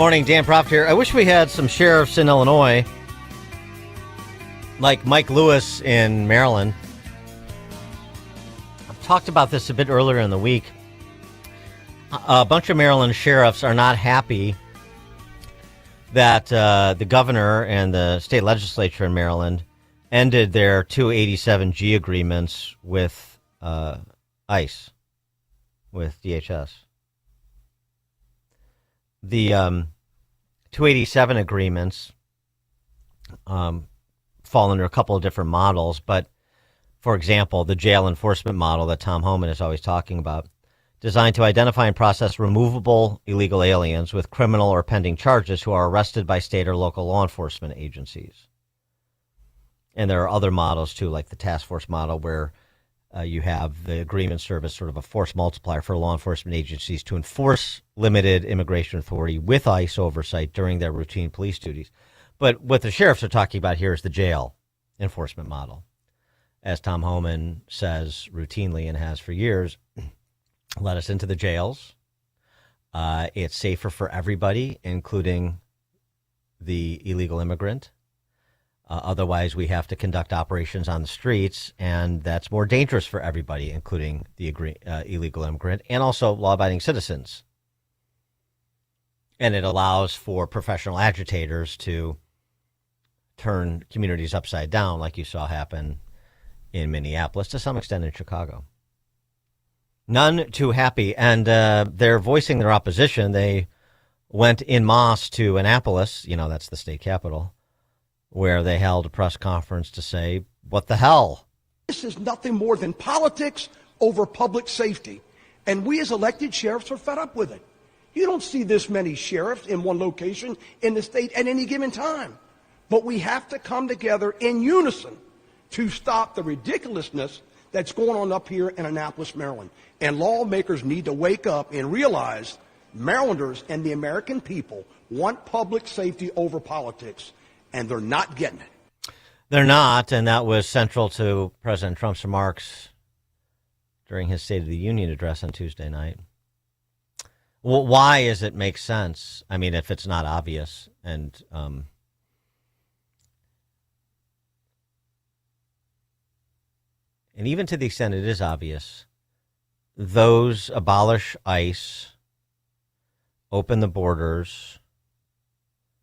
Morning, Dan Proft here. I wish we had some sheriffs in Illinois, like Mike Lewis in Maryland. I've talked about this a bit earlier in the week. A bunch of Maryland sheriffs are not happy that the governor and the state legislature in Maryland ended their 287G agreements with ICE, with DHS. The 287 agreements fall under a couple of different models, but for example, the jail enforcement model that Tom Homan is always talking about, designed to identify and process removable illegal aliens with criminal or pending charges who are arrested by state or local law enforcement agencies. And there are other models too, like the task force model, where you have the agreement serve as sort of a force multiplier for law enforcement agencies to enforce limited immigration authority with ICE oversight during their routine police duties. But what the sheriffs are talking about here is the jail enforcement model. As Tom Homan says routinely and has for years, let us into the jails. It's safer for everybody, including the illegal immigrant. Otherwise, we have to conduct operations on the streets, and that's more dangerous for everybody, including the illegal immigrant and also law-abiding citizens. And it allows for professional agitators to turn communities upside down, like you saw happen in Minneapolis, to some extent in Chicago. None too happy, and they're voicing their opposition. They went en masse to Annapolis, that's the state capital, where they held a press conference to say, what the hell? This is nothing more than politics over public safety. And we as elected sheriffs are fed up with it. You don't see this many sheriffs in one location in the state at any given time. But we have to come together in unison to stop the ridiculousness that's going on up here in Annapolis, Maryland. And lawmakers need to wake up and realize Marylanders and the American people want public safety over politics. And they're not getting it. They're not, and that was central to President Trump's remarks during his State of the Union address on Tuesday night. Well, why does it make sense? I mean, if it's not obvious, and even to the extent it is obvious, those abolish ICE, open the borders.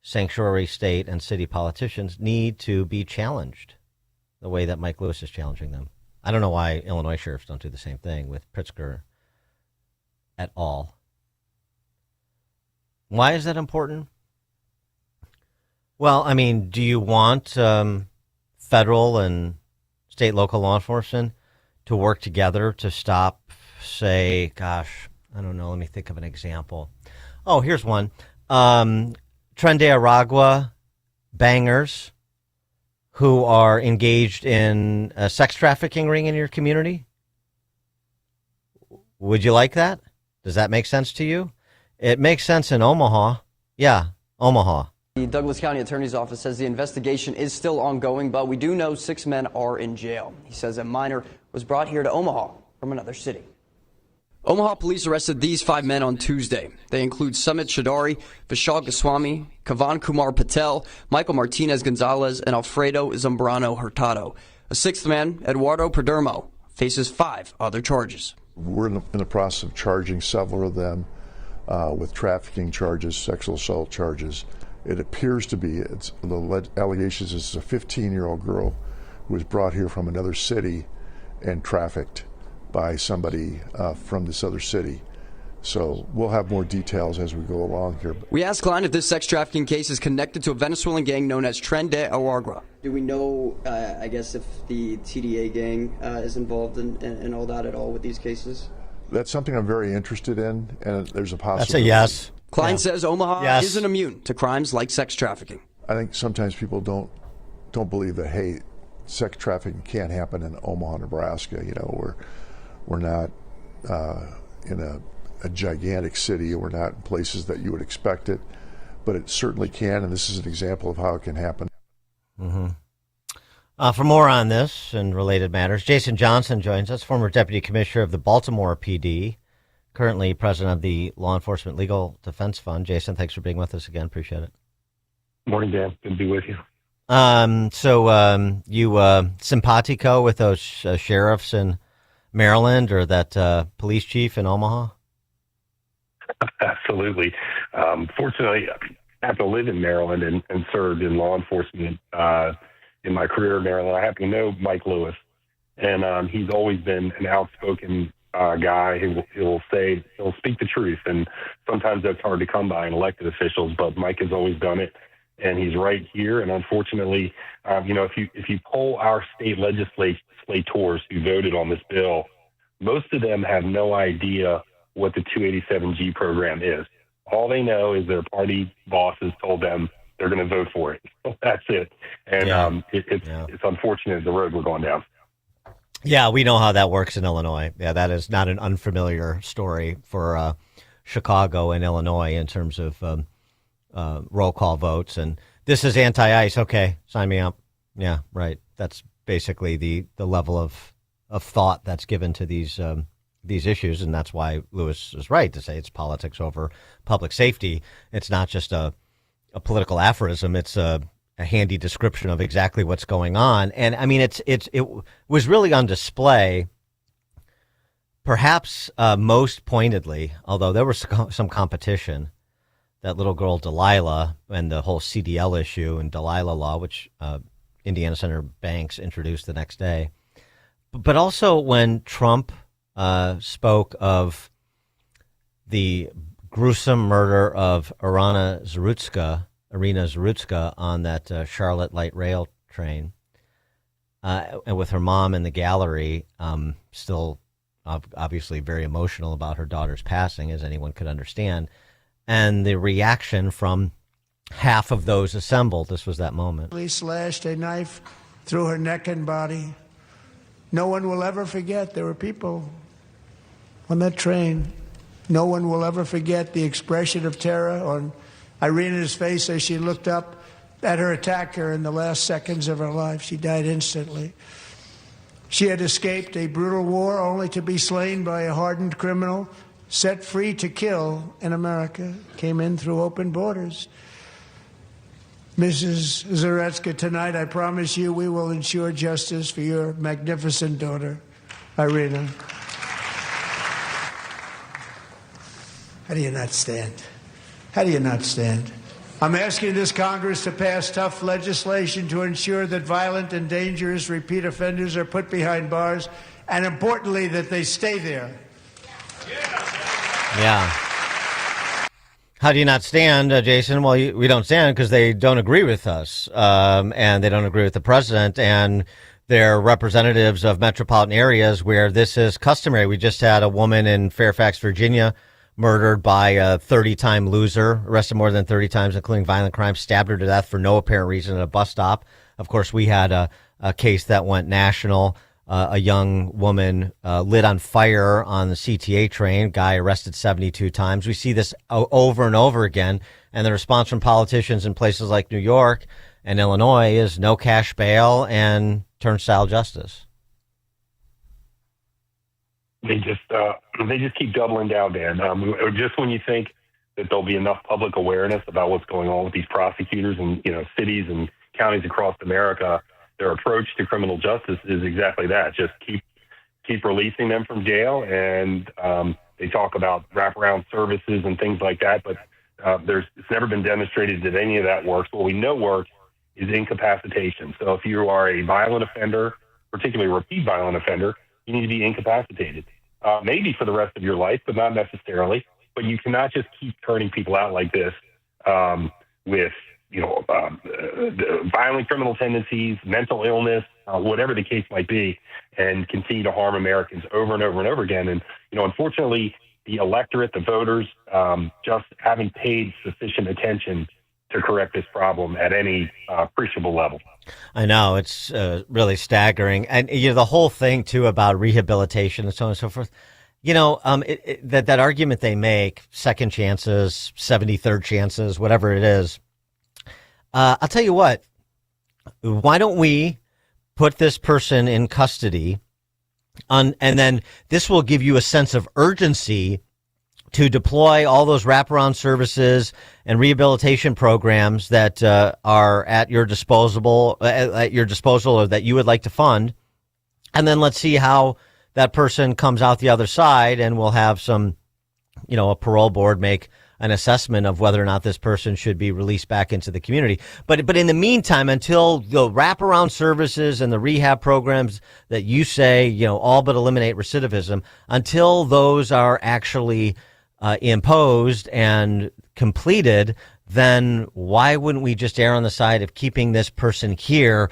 Sanctuary state and city politicians need to be challenged the way that Mike Lewis is challenging them. I don't know why Illinois sheriffs don't do the same thing with Pritzker at all. Why is that important? Well, I mean, do you want federal and state local law enforcement to work together to stop, say, gosh, I don't know, let me think of an example. Oh, here's one. Tren de Aragua bangers who are engaged in a sex trafficking ring in your community? Would you like that? Does that make sense to you? It makes sense in Omaha. Yeah, Omaha. The Douglas County Attorney's Office says the investigation is still ongoing, but we do know 6 men are in jail. He says a minor was brought here to Omaha from another city. Omaha police arrested these 5 men on Tuesday. They include Sumit Shadari, Vishal Goswami, Kavan Kumar Patel, Michael Martinez Gonzalez, and Alfredo Zambrano Hurtado. A 6th man, Eduardo Perdermo, faces 5 other charges. We're in the process of charging several of them with trafficking charges, sexual assault charges. It appears to be, the allegations is a 15-year-old girl who was brought here from another city and trafficked by somebody from this other city. So we'll have more details as we go along here. We asked Klein if this sex trafficking case is connected to a Venezuelan gang known as Tren de Aragua. Do we know, I guess, if the TDA gang is involved in all that at all with these cases? That's something I'm very interested in, and there's a possibility. That's a yes. Klein says Omaha Yes. isn't immune to crimes like sex trafficking. I think sometimes people don't believe that, hey, sex trafficking can't happen in Omaha, Nebraska. We're not in a gigantic city. We're not in places that you would expect it, but it certainly can, and this is an example of how it can happen. Mm-hmm. For more on this and related matters, Jason Johnson joins us, former deputy commissioner of the Baltimore PD, currently president of the Law Enforcement Legal Defense Fund. Jason, thanks for being with us again. Appreciate it. Morning, Dan. Good to be with you. You simpatico with those sheriffs in Maryland or that police chief in Omaha? Absolutely. Fortunately, I happen to live in Maryland and served in law enforcement in my career in Maryland. I happen to know Mike Lewis, and he's always been an outspoken guy who he'll speak the truth, and sometimes that's hard to come by in elected officials, but Mike has always done it, and he's right here. And unfortunately, if you poll our state legislators who voted on this bill, most of them have no idea what the 287G program is. All they know is their party bosses told them they're going to vote for it. That's it. And it's unfortunate the road we're going down. Yeah, we know how that works in Illinois. Yeah, that is not an unfamiliar story for Chicago and Illinois in terms of roll call votes. And this is anti-ICE. Okay, sign me up. Yeah, right. That's basically the level of thought that's given to these issues, and that's why Lewis is right to say it's politics over public safety. It's not just a political aphorism. It's a handy description of exactly what's going on. And I mean, it was really on display, perhaps most pointedly, although there was some competition. That little girl Delilah and the whole CDL issue and Delilah law, which Indiana Senator Banks introduced the next day, but also when Trump spoke of the gruesome murder of Irina Zarutska on that Charlotte light rail train, and with her mom in the gallery, still obviously very emotional about her daughter's passing, as anyone could understand, and the reaction from half of those assembled. This was that moment. Police slashed a knife through her neck and body. No one will ever forget there were people on that train. No one will ever forget the expression of terror on Irina's face as she looked up at her attacker in the last seconds of her life. She died instantly. She had escaped a brutal war only to be slain by a hardened criminal, set free to kill in America, came in through open borders. Mrs. Zarutska, tonight I promise you we will ensure justice for your magnificent daughter, Irina. How do you not stand? How do you not stand? I'm asking this Congress to pass tough legislation to ensure that violent and dangerous repeat offenders are put behind bars, and importantly, that they stay there. Yeah. How do you not stand, Jason? Well, we don't stand because they don't agree with us, and they don't agree with the president, and they're representatives of metropolitan areas where this is customary. We just had a woman in Fairfax, Virginia, murdered by a 30-time loser, arrested more than 30 times, including violent crimes, stabbed her to death for no apparent reason at a bus stop. Of course, we had a case that went national. A young woman lit on fire on the CTA train, guy arrested 72 times. We see this over and over again, and the response from politicians in places like New York and Illinois is no cash bail and turnstile justice. They just keep doubling down, Dan. Just when you think that there'll be enough public awareness about what's going on with these prosecutors in cities and counties across America, their approach to criminal justice is exactly that. Just keep releasing them from jail, and they talk about wraparound services and things like that. But it's never been demonstrated that any of that works. What we know works is incapacitation. So if you are a violent offender, particularly a repeat violent offender, you need to be incapacitated, maybe for the rest of your life, but not necessarily. But you cannot just keep turning people out like this with violent criminal tendencies, mental illness, whatever the case might be, and continue to harm Americans over and over and over again. And, unfortunately, the electorate, the voters, just haven't paid sufficient attention to correct this problem at any appreciable level. I know, it's really staggering. And, the whole thing, too, about rehabilitation and so on and so forth, that argument they make, second chances, 73rd chances, whatever it is, I'll tell you what, why don't we put this person in custody and then this will give you a sense of urgency to deploy all those wraparound services and rehabilitation programs that are at your disposal, or that you would like to fund. And then let's see how that person comes out the other side, and we'll have some, a parole board make an assessment of whether or not this person should be released back into the community. But in the meantime, until the wraparound services and the rehab programs that you say, all but eliminate recidivism, until those are actually imposed and completed, then why wouldn't we just err on the side of keeping this person here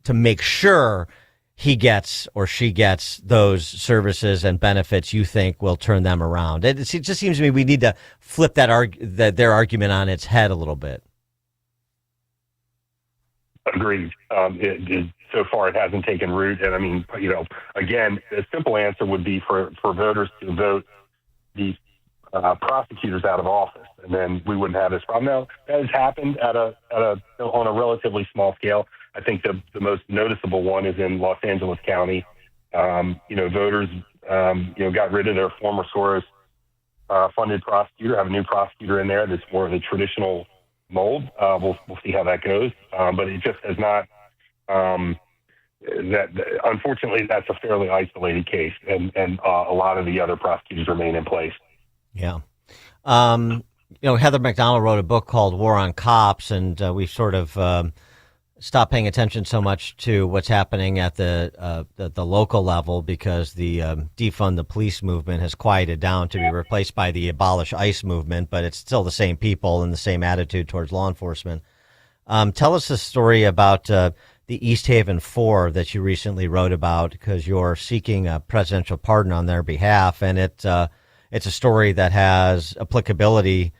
to make sure he gets or she gets those services and benefits you think will turn them around? It just seems to me we need to flip their argument on its head a little bit. Agreed. So far, it hasn't taken root. And I mean, again, the simple answer would be for voters to vote these prosecutors out of office, and then we wouldn't have this problem. Now, that has happened on a relatively small scale. I think the most noticeable one is in Los Angeles County. Voters, got rid of their former Soros funded prosecutor, have a new prosecutor in there that's more of the traditional mold. We'll see how that goes. But it just has not, unfortunately, that's a fairly isolated case, and a lot of the other prosecutors remain in place. Yeah. Heather McDonald wrote a book called War on Cops, and we sort of stopped paying attention so much to what's happening at the local level because the defund the police movement has quieted down to be replaced by the abolish ICE movement, but it's still the same people and the same attitude towards law enforcement. Tell us the story about the East Haven Four that you recently wrote about, because you're seeking a presidential pardon on their behalf, and it's a story that has applicability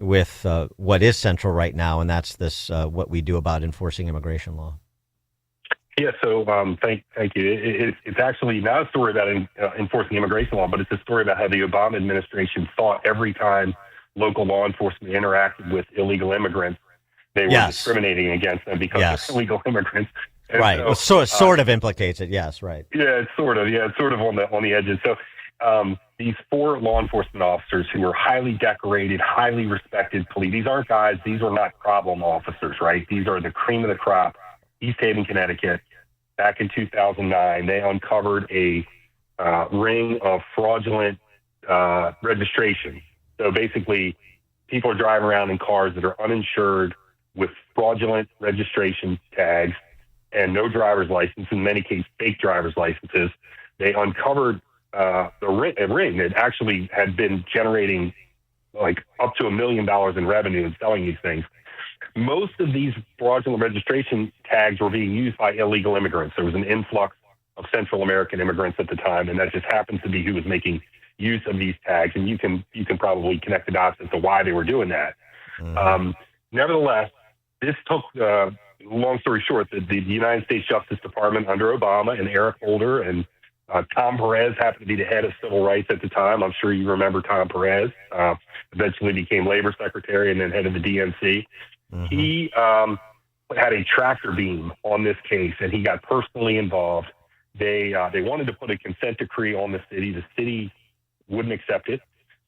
with what is central right now, and that's this what we do about enforcing immigration law. Yeah, so thank you. It's actually not a story about enforcing immigration law, but it's a story about how the Obama administration thought every time local law enforcement interacted with illegal immigrants, they were discriminating against them because they're illegal immigrants. And right. So it sort of implicates it. Yes. Right. Yeah, it's sort of on the edges. So these four law enforcement officers who were highly decorated, highly respected police. These aren't guys. These are not problem officers, right? These are the cream of the crop. East Haven, Connecticut. Back in 2009, they uncovered a ring of fraudulent registration. So basically, people are driving around in cars that are uninsured with fraudulent registration tags and no driver's license, in many cases, fake driver's licenses. They uncovered a ring that actually had been generating like up to $1 million in revenue and selling these things. Most of these fraudulent registration tags were being used by illegal immigrants. There was an influx of Central American immigrants at the time, and that just happens to be who was making use of these tags. And you can probably connect the dots as to why they were doing that. Mm-hmm. Nevertheless, this took, long story short, the United States Justice Department under Obama and Eric Holder and Tom Perez happened to be the head of civil rights at the time. I'm sure you remember Tom Perez. Eventually became labor secretary and then head of the DNC. Mm-hmm. He had a tractor beam on this case, and he got personally involved. They wanted to put a consent decree on the city. The city wouldn't accept it.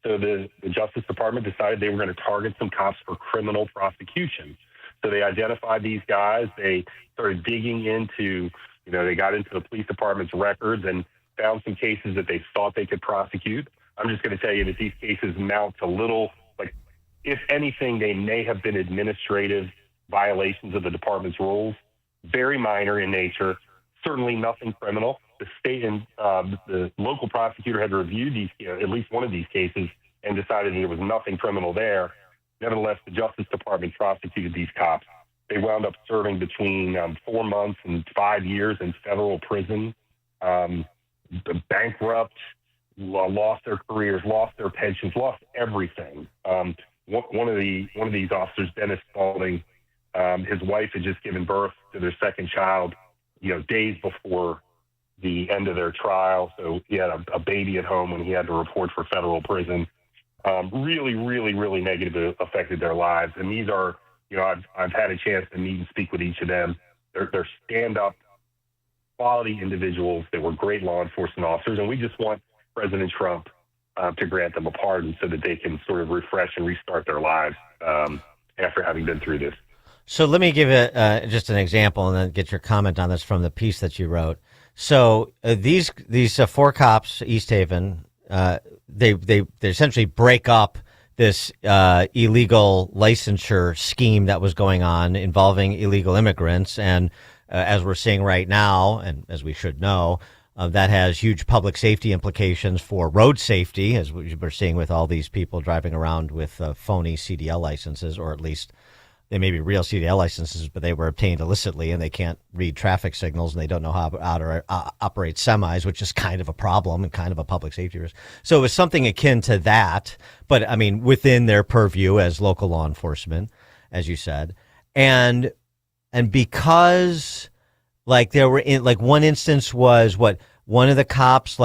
So the Justice Department decided they were going to target some cops for criminal prosecution. So they identified these guys. They started digging into, they got into the police department's records and found some cases that they thought they could prosecute. I'm just going to tell you that these cases amount to little, like, if anything, they may have been administrative violations of the department's rules, very minor in nature, certainly nothing criminal. The state and the local prosecutor had reviewed these, at least one of these cases, and decided there was nothing criminal there. Nevertheless, the Justice Department prosecuted these cops. They wound up serving between 4 months and 5 years in federal prison, bankrupt, lost their careers, lost their pensions, lost everything. One of these officers, Dennis Spalding, his wife had just given birth to their second child, days before the end of their trial. So he had a baby at home when he had to report for federal prison. Really, really, really negatively affected their lives. And these are, I've had a chance to meet and speak with each of them. They're stand-up, quality individuals. They were great law enforcement officers. And we just want President Trump to grant them a pardon so that they can sort of refresh and restart their lives after having been through this. So let me give it just an example and then get your comment on this from the piece that you wrote. So these 4 cops, East Haven, they essentially break up this illegal licensure scheme that was going on involving illegal immigrants. And as we're seeing right now, and as we should know, that has huge public safety implications for road safety, as we're seeing with all these people driving around with phony CDL licenses, or at least they may be real CDL licenses, but they were obtained illicitly and they can't read traffic signals and they don't know how to operate semis, which is kind of a problem and kind of a public safety risk. So it was something akin to that, but I mean, within their purview as local law enforcement, as you said. And because like there were in like one instance was one of the cops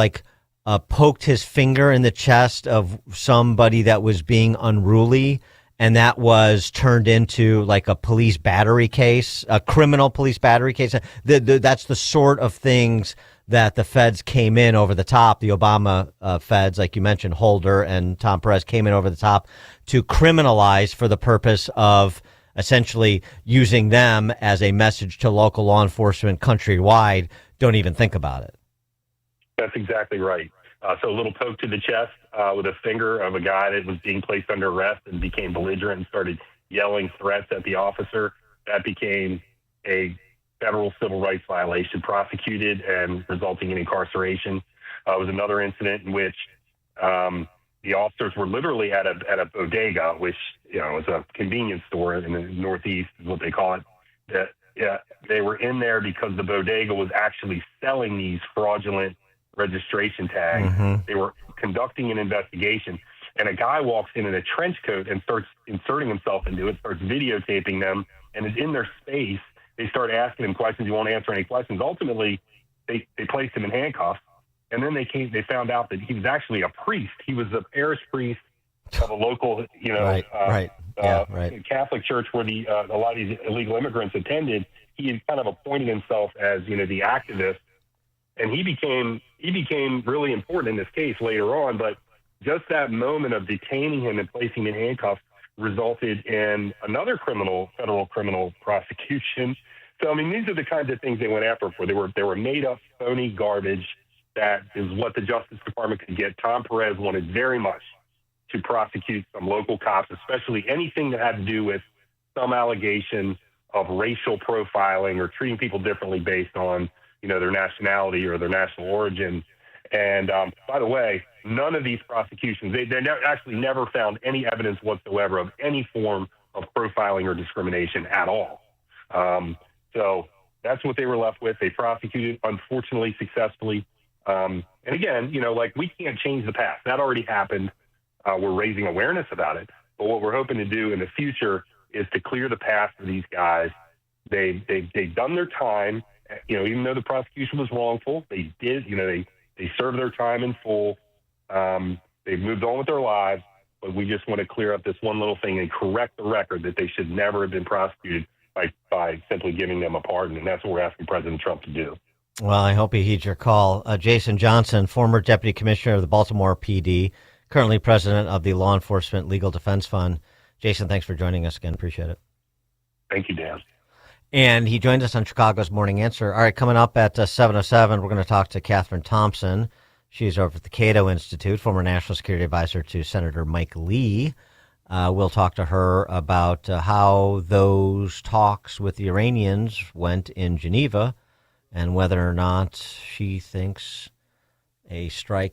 poked his finger in the chest of somebody that was being unruly, and that was turned into like a police battery case, a criminal police battery case. That's the sort of things that the feds came in over the top. The Obama feds, like you mentioned, Holder and Tom Perez, came in over the top to criminalize for the purpose of essentially using them as a message to local law enforcement countrywide. Don't even think about it. That's exactly right. So a little poke to the chest with a finger of a guy that was being placed under arrest and became belligerent and started yelling threats at the officer. That became a federal civil rights violation, prosecuted and resulting in incarceration. It was another incident in which the officers were literally at a bodega, which is a convenience store in the Northeast, is what they call it. They were in there because the bodega was actually selling these fraudulent registration tags. Mm-hmm. They were conducting an investigation, and a guy walks in a trench coat and starts inserting himself into it, starts videotaping them, and is in their space. They start asking him questions. He won't answer any questions. Ultimately, they placed him in handcuffs, and then they found out that he was actually a priest. He was the parish priest of a local, Catholic church where a lot of these illegal immigrants attended. He had kind of appointed himself as the activist. And he became really important in this case later on, but just that moment of detaining him and placing him in handcuffs resulted in another federal criminal prosecution. So, I mean, these are the kinds of things they went after for. They were made up, phony garbage. That is what the Justice Department could get. Tom Perez wanted very much to prosecute some local cops, especially anything that had to do with some allegation of racial profiling or treating people differently based on their nationality or their national origin. And by the way, none of these prosecutions, they actually never found any evidence whatsoever of any form of profiling or discrimination at all. So that's what they were left with. They prosecuted, unfortunately, successfully. And again, we can't change the past. That already happened. We're raising awareness about it. But what we're hoping to do in the future is to clear the path for these guys. They've done their time. Even though the prosecution was wrongful, they did, they served their time in full. They've moved on with their lives, but we just want to clear up this one little thing and correct the record that they should never have been prosecuted by simply giving them a pardon. And that's what we're asking President Trump to do. Well, I hope he heeds your call. Jason Johnson, former deputy commissioner of the Baltimore PD, currently president of the Law Enforcement Legal Defense Fund. Jason, thanks for joining us again. Appreciate it. Thank you, Dan. And he joined us on Chicago's Morning Answer. All right, coming up at 7:07, we're going to talk to Catherine Thompson. She's over at the Cato Institute, former National Security Advisor to Senator Mike Lee. We'll talk to her about how those talks with the Iranians went in Geneva and whether or not she thinks a strike